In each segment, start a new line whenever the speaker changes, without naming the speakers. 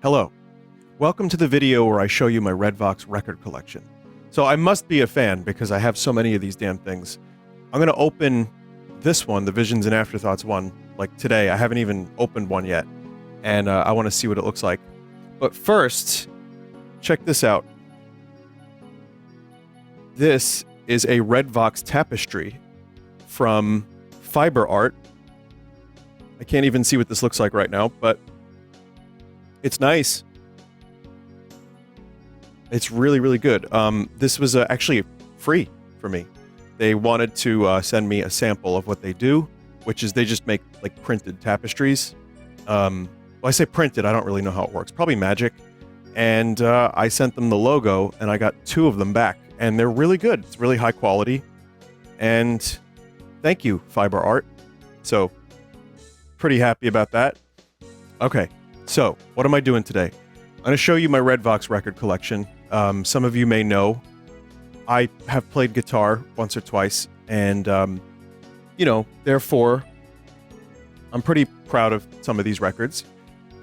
Hello. Welcome to the video where I show you my Red Vox record collection. So I must be a fan because I have so many of these damn things. I'm going to open this one, the Visions and Afterthoughts one, like today. I haven't even opened one yet, and I want to see what it looks like. But first, check this out. This is a Red Vox tapestry from Fiber Art. I can't even see what this looks like right now, but it's nice. It's really, really good. This was actually free for me. They wanted to send me a sample of what they do, which is they just make like printed tapestries. Well, I say printed, I don't really know how it works. Probably magic. And I sent them the logo, and I got 2 of them back. And they're really good. It's really high quality. And thank you, Fiber Art. So, pretty happy about that. Okay, so what am I doing today? I'm going to show you my Red Vox record collection. Some of you may know I have played guitar once or twice, and, you know, therefore, I'm pretty proud of some of these records.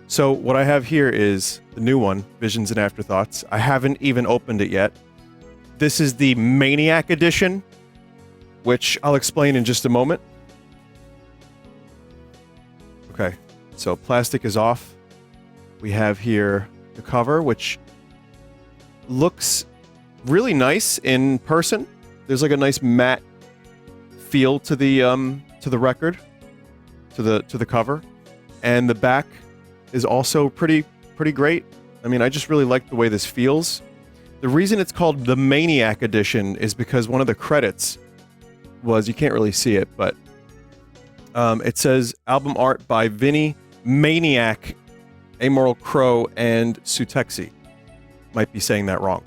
So what I have here is the new one, Visions and Afterthoughts. I haven't even opened it yet. This is the Maniac edition, which I'll explain in just a moment. Okay, so plastic is off. We have here the cover, which looks really nice in person. There's like a nice matte feel to the record, to the cover, and the back is also pretty great. I mean, I just really like the way this feels. The reason it's called the Maniac edition is because one of the credits was, you can't really see it, but it says album art by Vinny, Maniac, Amoral Crow, and Sutexi. Might be saying that wrong.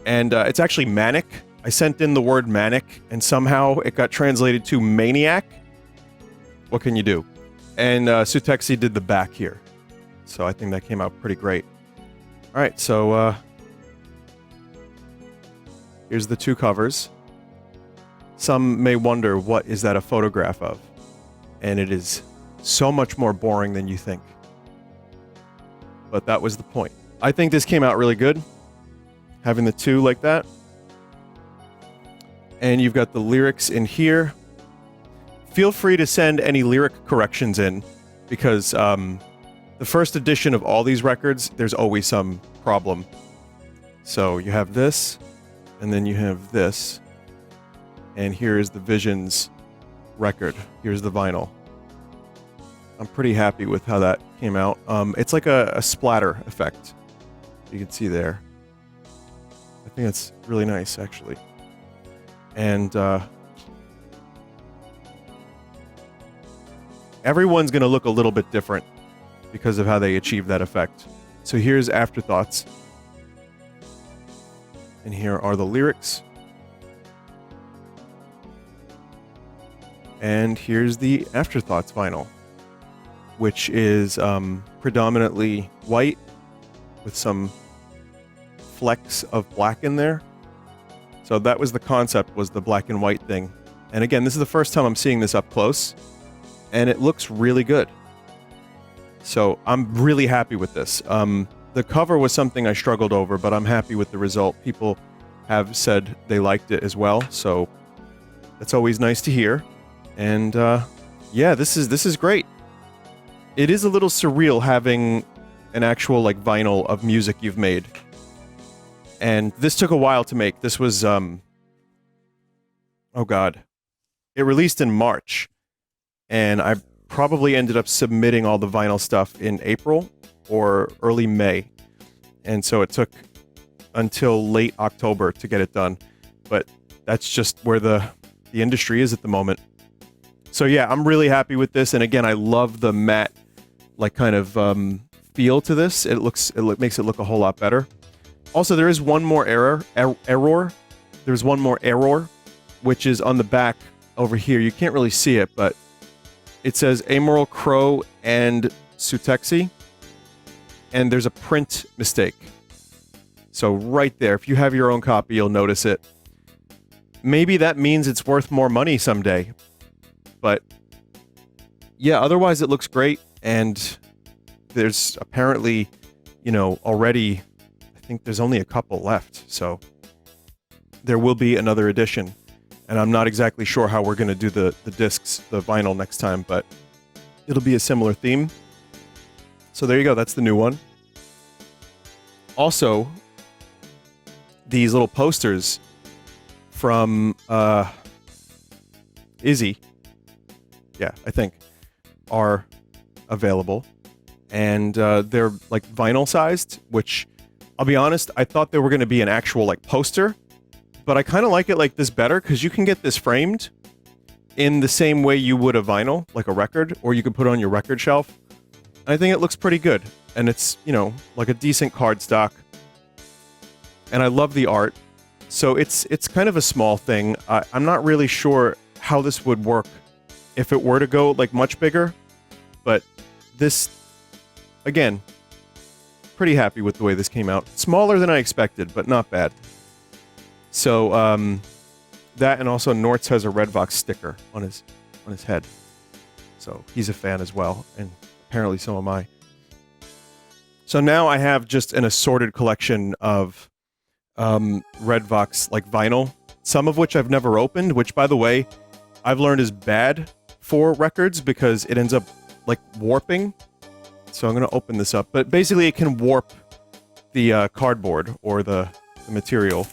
And it's actually Manic. I sent in the word Manic, and somehow it got translated to Maniac. What can you do? And Sutexi did the back here. So I think that came out pretty great. All right, so here's the 2 covers. Some may wonder, what is that a photograph of? And it is so much more boring than you think. But that was the point. I think this came out really good, having the 2 like that. And you've got the lyrics in here. Feel free to send any lyric corrections in, because the first edition of all these records, there's always some problem. So you have this, and then you have this. And here is the Visions record. Here's the vinyl. I'm pretty happy with how that came out. It's like a splatter effect. You can see there. I think it's really nice, actually. And everyone's going to look a little bit different because of how they achieve that effect. So here's Afterthoughts. And here are the lyrics. And here's the Afterthoughts vinyl, which is predominantly white with some flecks of black in there. So that was the concept, was the black and white thing. And again, this is the first time I'm seeing this up close, and it looks really good. So I'm really happy with this. The cover was something I struggled over, but I'm happy with the result. People have said they liked it as well, so that's always nice to hear. And yeah, this is great. It is a little surreal having an actual like vinyl of music you've made. And this took a while to make. This was oh god. It released in March, and I probably ended up submitting all the vinyl stuff in April or early May. And so it took until late October to get it done. But that's just where the industry is at the moment. So yeah, I'm really happy with this, and again, I love the matte, like kind of feel to this. It makes it look a whole lot better. Also, there is one more error. There's one more error, which is on the back over here. You can't really see it, but it says Amoral Crow and Sutexi, and there's a print mistake. So right there, if you have your own copy, you'll notice it. Maybe that means it's worth more money someday. But yeah, otherwise it looks great, and there's apparently you know, already, I think there's only a couple left. So there will be another edition. And I'm not exactly sure how we're going to do the discs, the vinyl next time, but it'll be a similar theme. So there you go. That's the new one. Also, these little posters from Izzy, yeah, I think, are available. And they're like vinyl sized, which I'll be honest, I thought they were going to be an actual like poster, but I kind of like it like this better because you can get this framed in the same way you would a vinyl, like a record, or you could put it on your record shelf. I think it looks pretty good, and it's, you know, like a decent cardstock. And I love the art. So it's kind of a small thing. I'm not really sure how this would work if it were to go like much bigger, but this, again, pretty happy with the way this came out. Smaller than I expected, but not bad. So that, and also Nortz has a Red Vox sticker on his head, so he's a fan as well, and apparently so am I. So now I have just an assorted collection of Red Vox like vinyl, some of which I've never opened, which, by the way, I've learned is bad for records because it ends up like warping. So I'm going to open this up, but basically it can warp the cardboard or the material.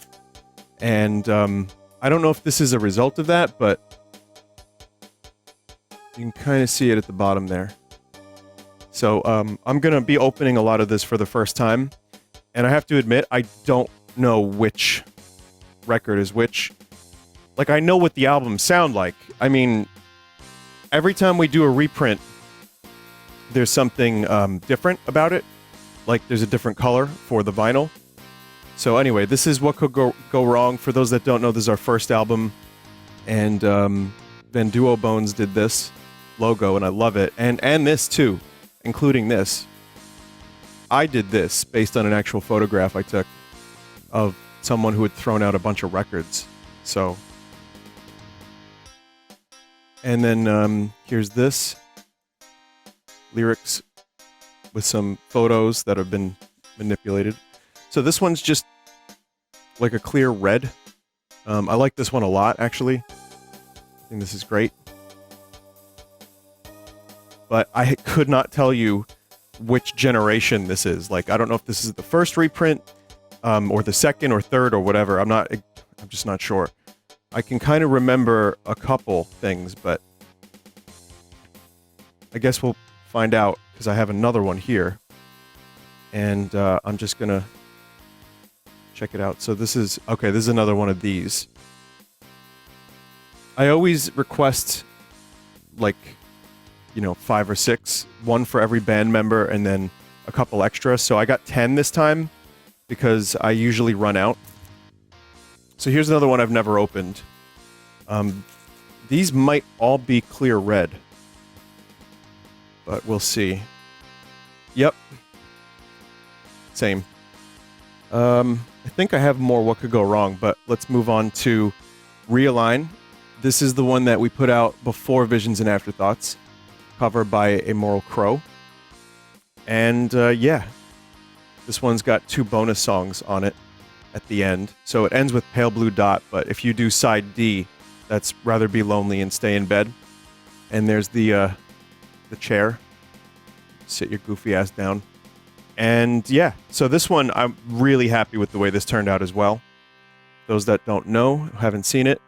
And I don't know if this is a result of that, but you can kind of see it at the bottom there. So I'm going to be opening a lot of this for the first time. And I have to admit, I don't know which record is which. Like, I know what the albums sound like. I mean, every time we do a reprint, there's something different about it. Like, there's a different color for the vinyl. So anyway, this is What Could Go Wrong. For those that don't know, this is our first album. And then Duo Bones did this logo, and I love it. And this, too, including this. I did this based on an actual photograph I took of someone who had thrown out a bunch of records. So, and then here's this. Lyrics with some photos that have been manipulated. So this one's just like a clear red. I like this one a lot, actually. I think this is great. But I could not tell you which generation this is. Like, I don't know if this is the first reprint, or the second or third or whatever. I'm just not sure. I can kind of remember a couple things, but I guess we'll find out because I have another one here. And I'm just going to check it out. So this is another one of these. I always request, like, 5 or 6, one for every band member, and then a couple extra. So I got 10 this time because I usually run out. So here's another one I've never opened. These might all be clear red, but we'll see. Yep. Same. I think I have more What Could Go Wrong, but let's move on to Realign. This is the one that we put out before Visions and Afterthoughts, covered by Immoral Crow. And yeah, this one's got 2 bonus songs on it at the end. So it ends with Pale Blue Dot, but if you do side D, that's Rather Be Lonely and Stay in Bed. And there's the chair. Sit your goofy ass down. And yeah, so this one, I'm really happy with the way this turned out as well. Those that don't know, haven't seen it.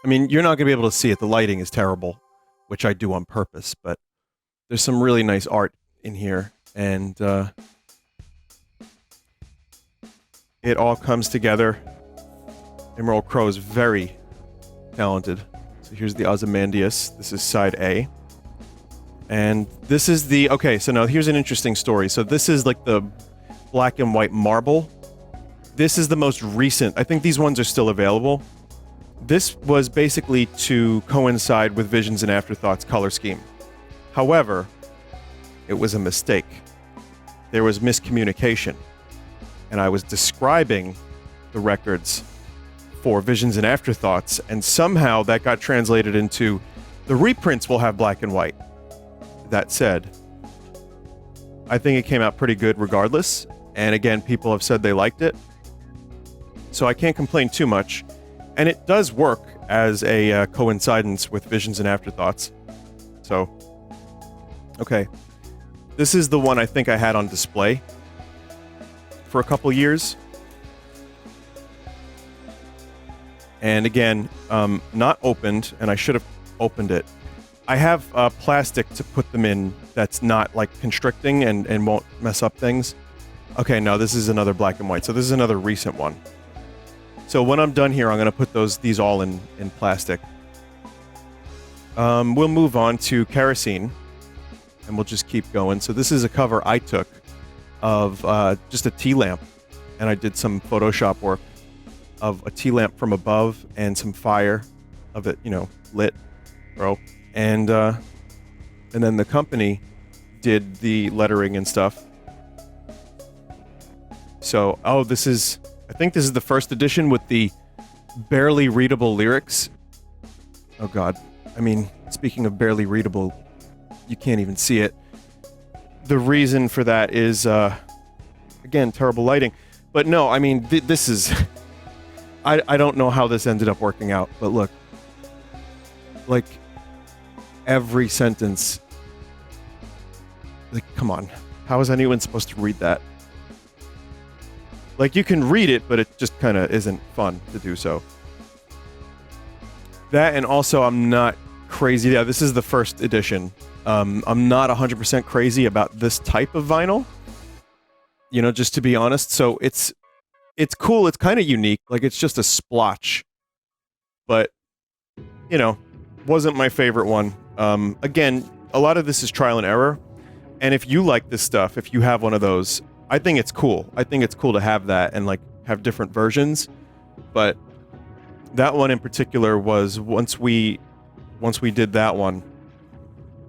I mean, you're not going to be able to see it. The lighting is terrible, which I do on purpose, but there's some really nice art in here. And it all comes together. Emerald Crow is very talented. So here's the Ozymandias. This is side A. And this is the... Okay, so now here's an interesting story. So this is like the black and white marble. This is the most recent. I think these ones are still available. This was basically to coincide with Visions and Afterthoughts color scheme. However, it was a mistake. There was miscommunication. And I was describing the records for Visions and Afterthoughts, and somehow that got translated into the reprints will have black and white. That said, I think it came out pretty good regardless. And again, people have said they liked it. So I can't complain too much. And it does work as a coincidence with Visions and Afterthoughts. So, okay. This is the one I think I had on display for a couple years. And again, not opened, and I should have opened it. I have plastic to put them in that's not like constricting and won't mess up things. Okay, no, this is another black and white. So this is another recent one. So when I'm done here, I'm going to put these all in plastic. We'll move on to Kerosene, and we'll just keep going. So this is a cover I took of just a tea lamp, and I did some Photoshop work of a tea lamp from above and some fire of it, you know, lit, bro. And then the company did the lettering and stuff. So, oh, I think this is the first edition with the barely readable lyrics. Oh god. I mean, speaking of barely readable, you can't even see it. The reason for that is, again, terrible lighting. But no, I mean, this is... I don't know how this ended up working out, but look. Like, every sentence... Like, come on. How is anyone supposed to read that? Like, you can read it, but it just kind of isn't fun to do so. That, and also, I'm not crazy. Yeah, this is the first edition. I'm not 100% crazy about this type of vinyl. You know, just to be honest. So, it's cool. It's kind of unique. Like, it's just a splotch. But, you know, wasn't my favorite one. Again, a lot of this is trial and error. And if you like this stuff, if you have one of those, I think it's cool. I think it's cool to have that and, like, have different versions. But that one in particular was once we did that one,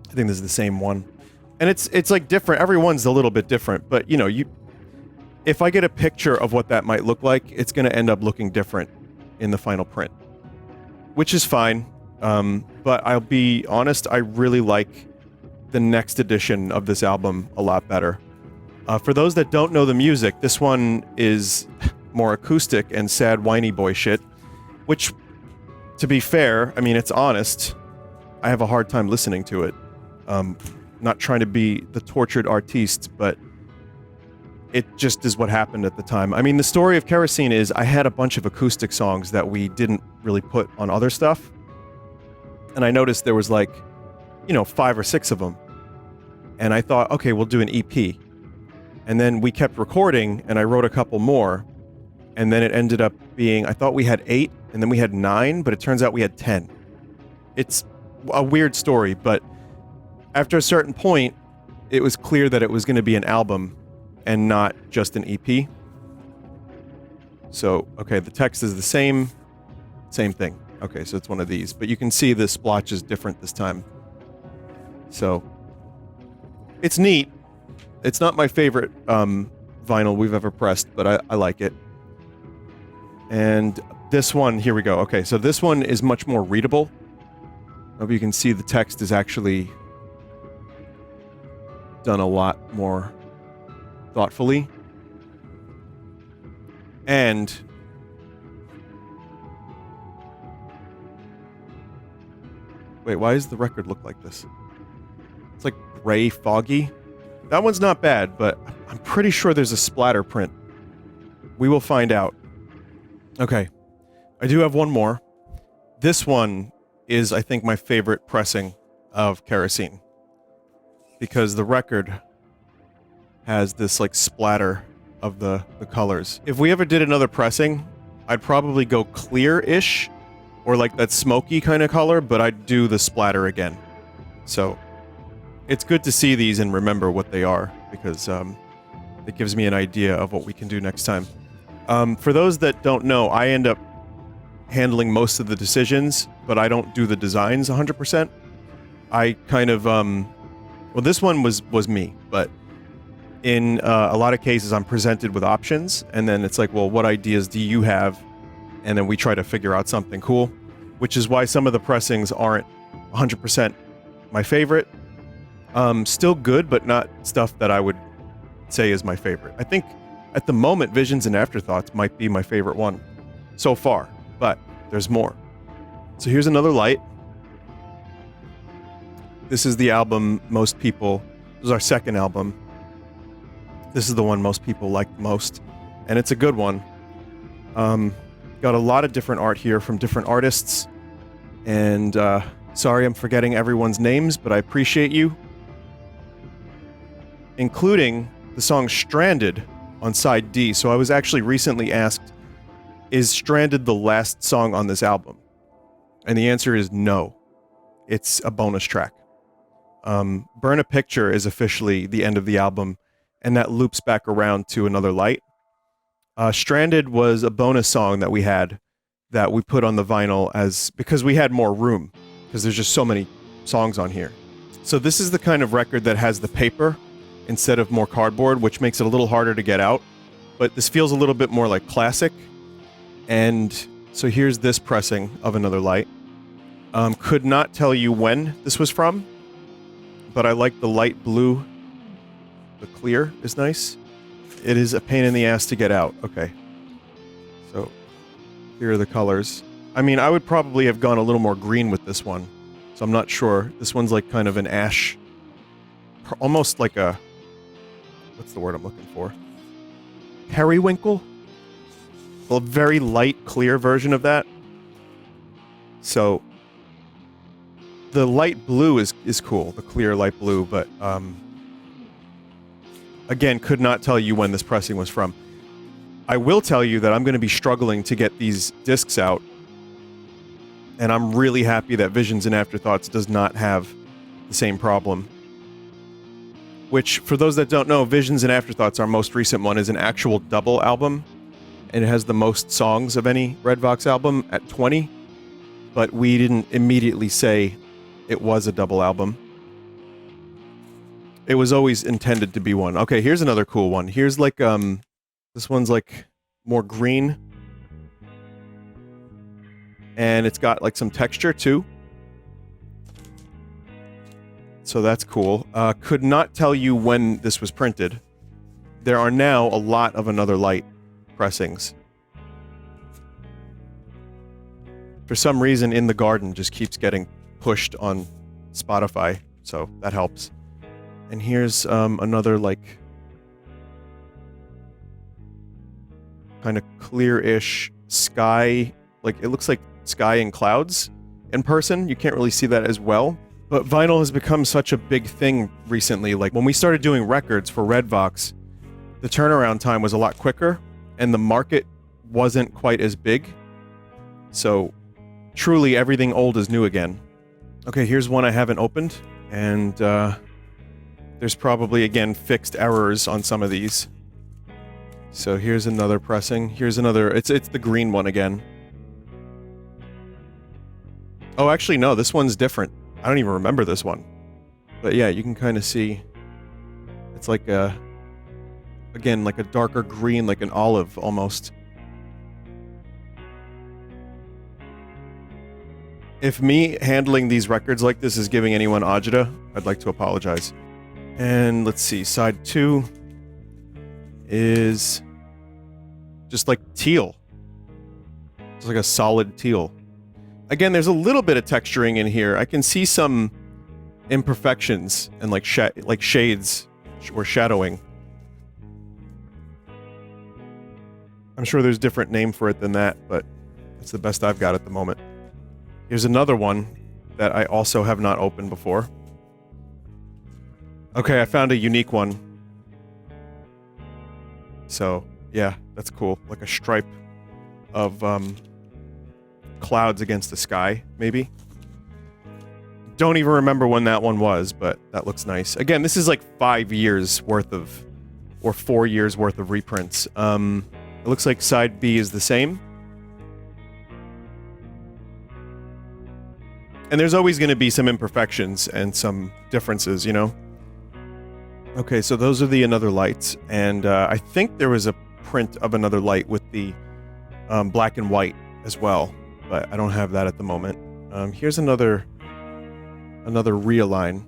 I think this is the same one. And it's like different. Everyone's a little bit different. But, you know, if I get a picture of what that might look like, it's going to end up looking different in the final print. Which is fine. But I'll be honest, I really like the next edition of this album a lot better. For those that don't know the music, this one is more acoustic and sad whiny boy shit, which, to be fair, I mean, it's honest. I have a hard time listening to it. Not trying to be the tortured artiste, but it just is what happened at the time. I mean, the story of Kerosene is I had a bunch of acoustic songs that we didn't really put on other stuff. And I noticed there was like, you know, 5 or 6 of them. And I thought, okay, we'll do an EP. And then we kept recording, and I wrote a couple more. And then it ended up being, I thought we had 8, and then we had 9, but it turns out we had 10. It's a weird story, but after a certain point, it was clear that it was going to be an album and not just an EP. So, okay, the text is the same thing. Okay, so it's one of these, but you can see the splotch is different this time. So, it's neat. It's not my favorite vinyl we've ever pressed, but I like it. And this one, here we go. Okay, so this one is much more readable. I hope you can see the text is actually done a lot more thoughtfully. And wait, why does the record look like this? It's like gray, foggy. That one's not bad, but I'm pretty sure there's a splatter print. We will find out. Okay. I do have one more. This one is, I think, my favorite pressing of Kerosene. Because the record has this, like, splatter of the colors. If we ever did another pressing, I'd probably go clear-ish, or like that smoky kind of color, but I'd do the splatter again. So, it's good to see these and remember what they are, because it gives me an idea of what we can do next time. For those that don't know, I end up handling most of the decisions, but I don't do the designs 100%. I kind of, well, this one was me, but in a lot of cases, I'm presented with options, and then it's like, well, what ideas do you have? And then we try to figure out something cool, which is why some of the pressings aren't 100% my favorite. Still good, but not stuff that I would say is my favorite. I think at the moment, Visions and Afterthoughts might be my favorite one so far, but there's more. So here's another light. This is the album most people, this is our second album. This is the one most people like most, and it's a good one. Got a lot of different art here from different artists, and sorry I'm forgetting everyone's names, but I appreciate you. Including the song Stranded on side D. So I was actually recently asked, is Stranded the last song on this album? And the answer is no. It's a bonus track. Burn a Picture is officially the end of the album, and that loops back around to Another Light. Stranded was a bonus song that we had that we put on the vinyl because we had more room, because there's just so many songs on here. So this is the kind of record that has the paper instead of more cardboard, which makes it a little harder to get out. But this feels a little bit more like classic. And so here's this pressing of Another Light. Could not tell you when this was from, but I like the light blue. The clear is nice. It is a pain in the ass to get out. Okay. So here are the colors. I mean, I would probably have gone a little more green with this one. So I'm not sure. This one's like kind of an ash. Almost like a... What's the word I'm looking for? Periwinkle? A very light, clear version of that. So the light blue is cool. The clear light blue, but... Again, could not tell you when this pressing was from. I will tell you that I'm going to be struggling to get these discs out. And I'm really happy that Visions and Afterthoughts does not have the same problem. Which, for those that don't know, Visions and Afterthoughts, our most recent one, is an actual double album. And it has the most songs of any Red Vox album at 20. But we didn't immediately say it was a double album. It was always intended to be one. Okay, here's another cool one. Here's like, this one's like more green. And it's got like some texture too. So that's cool. Could not tell you when this was printed. There are now a lot of Another Light pressings. For some reason, In the Garden just keeps getting pushed on Spotify, so that helps. And here's another, like, kind of clear-ish sky. Like, it looks like sky and clouds in person. You can't really see that as well. But vinyl has become such a big thing recently. Like, when we started doing records for Red Vox, the turnaround time was a lot quicker, and the market wasn't quite as big. So, truly, everything old is new again. Okay, here's one I haven't opened, and there's probably, again, fixed errors on some of these. So here's another pressing. Here's another... It's the green one again. Oh, actually, no, this one's different. I don't even remember this one. But yeah, you can kind of see... It's like a... Again, like a darker green, like an olive, almost. If me handling these records like this is giving anyone agita, I'd like to apologize. And let's see, side 2 is just like teal. It's like a solid teal. Again, there's a little bit of texturing in here. I can see some imperfections and like shades or shadowing. I'm sure there's a different name for it than that, but it's the best I've got at the moment. Here's another one that I also have not opened before. Okay, I found a unique one. So, yeah, that's cool. Like a stripe of clouds against the sky, maybe. Don't even remember when that one was, but that looks nice. Again, this is like 5 years worth of, or 4 years worth of reprints. It looks like side B is the same. And there's always going to be some imperfections and some differences, you know? Okay, so those are the Another Lights, and I think there was a print of Another Light with the black and white as well, but I don't have that at the moment. Here's another Realign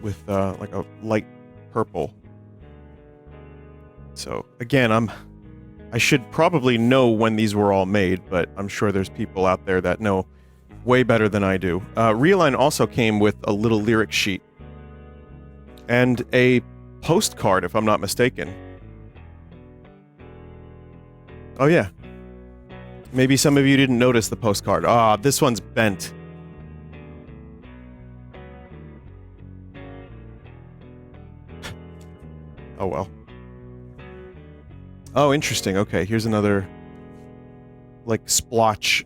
with like a light purple. So again, I should probably know when these were all made, but I'm sure there's people out there that know way better than I do. Realign also came with a little lyric sheet and a postcard, if I'm not mistaken. Oh yeah. Maybe some of you didn't notice the postcard. Ah, this one's bent. Oh well. Oh, interesting. Okay, here's another, like, splotch.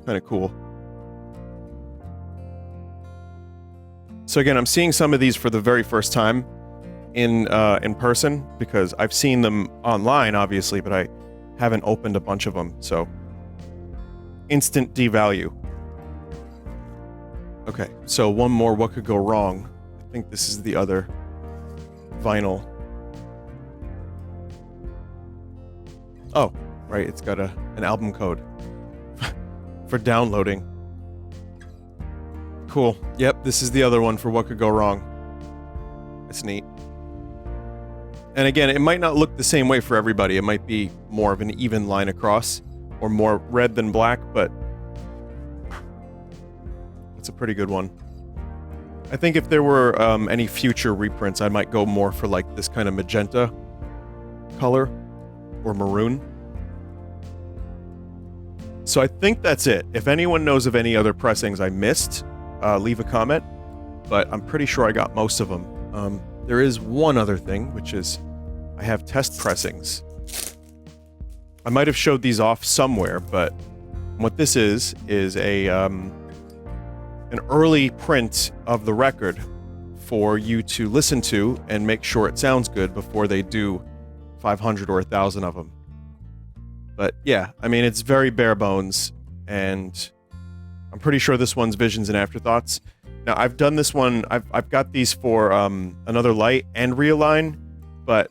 Kind of cool. So again, I'm seeing some of these for the very first time in person, because I've seen them online, obviously, but I haven't opened a bunch of them, so instant devalue. Okay, so one more What Could Go Wrong. I think this is the other vinyl. Oh, right, it's got an album code for downloading. Cool. Yep, this is the other one for What Could Go Wrong. It's neat. And again, it might not look the same way for everybody. It might be more of an even line across, or more red than black, but it's a pretty good one. I think if there were any future reprints, I might go more for like this kind of magenta color, or maroon. So I think that's it. If anyone knows of any other pressings I missed, leave a comment, but I'm pretty sure I got most of them. There is one other thing, which is I have test pressings. I might have showed these off somewhere, but what this is a an early print of the record for you to listen to and make sure it sounds good before they do 500 or 1,000 of them. But yeah, I mean, it's very bare bones, and I'm pretty sure this one's Visions and Afterthoughts. Now, I've done this one, I've got these for Another Light and Realign, but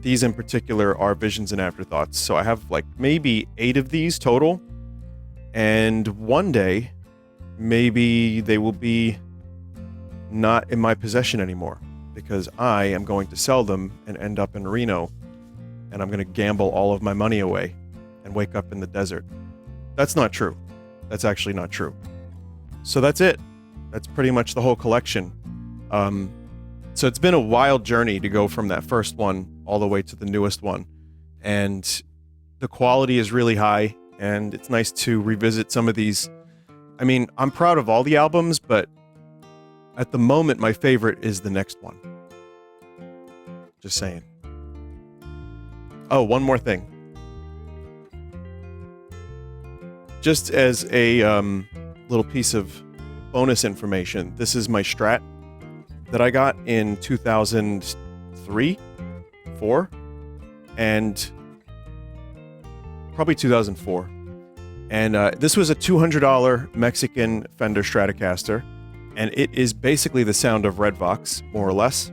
these in particular are Visions and Afterthoughts. So I have like maybe 8 of these total, and one day, maybe they will be not in my possession anymore, because I am going to sell them and end up in Reno, and I'm going to gamble all of my money away and wake up in the desert. That's not true. That's actually not true. So that's it. That's pretty much the whole collection. So it's been a wild journey to go from that first one all the way to the newest one. And the quality is really high, and it's nice to revisit some of these. I mean, I'm proud of all the albums, but at the moment, my favorite is the next one. Just saying. Oh, one more thing. Just as a little piece of bonus information, this is my Strat that I got in 2003, 4, and probably 2004. And this was a $200 Mexican Fender Stratocaster, and it is basically the sound of Red Vox, more or less.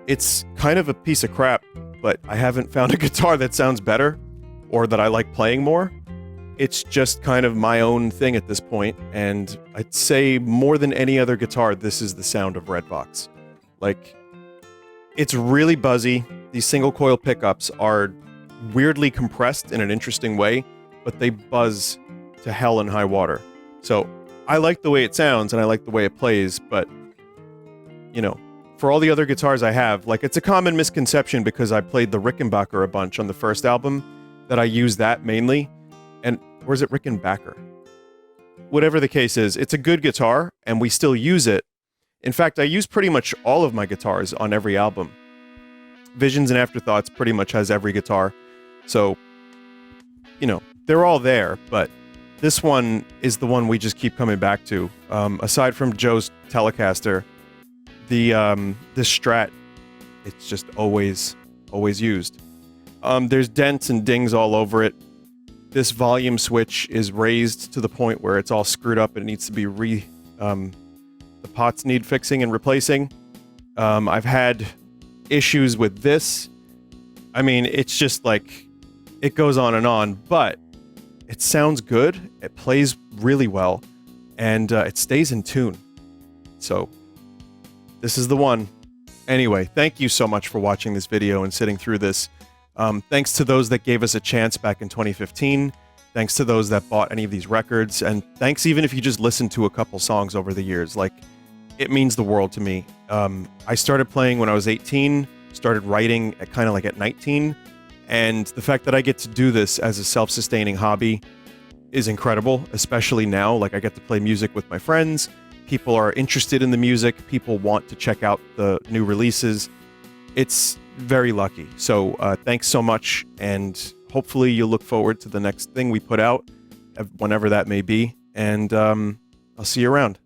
It's kind of a piece of crap, but I haven't found a guitar that sounds better, or that I like playing more. It's just kind of my own thing at this point, and I'd say more than any other guitar, this is the sound of Red Vox. Like, it's really buzzy. These single coil pickups are weirdly compressed in an interesting way, but they buzz to hell and high water. So I like the way it sounds, and I like the way it plays, but, you know, for all the other guitars I have, like, it's a common misconception because I played the Rickenbacker a bunch on the first album, that I use that mainly. And, or is it Rickenbacker? Whatever the case is, it's a good guitar, and we still use it. In fact, I use pretty much all of my guitars on every album. Visions and Afterthoughts pretty much has every guitar. So, you know, they're all there, but this one is the one we just keep coming back to. Aside from Joe's Telecaster, this Strat, it's just always used. There's dents and dings all over it. This volume switch is raised to the point where it's all screwed up and it needs to be the pots need fixing and replacing. I've had issues with this. I mean, it's just like, it goes on, but it sounds good. It plays really well, and it stays in tune. So this is the one. Anyway, thank you so much for watching this video and sitting through this. Thanks to those that gave us a chance back in 2015. Thanks to those that bought any of these records. And thanks even if you just listened to a couple songs over the years. Like, it means the world to me. I started playing when I was 18, started writing at kind of like at 19. And the fact that I get to do this as a self-sustaining hobby is incredible, especially now. Like, I get to play music with my friends. People are interested in the music. People want to check out the new releases. It's very lucky. So thanks so much. And hopefully you'll look forward to the next thing we put out, whenever that may be. And I'll see you around.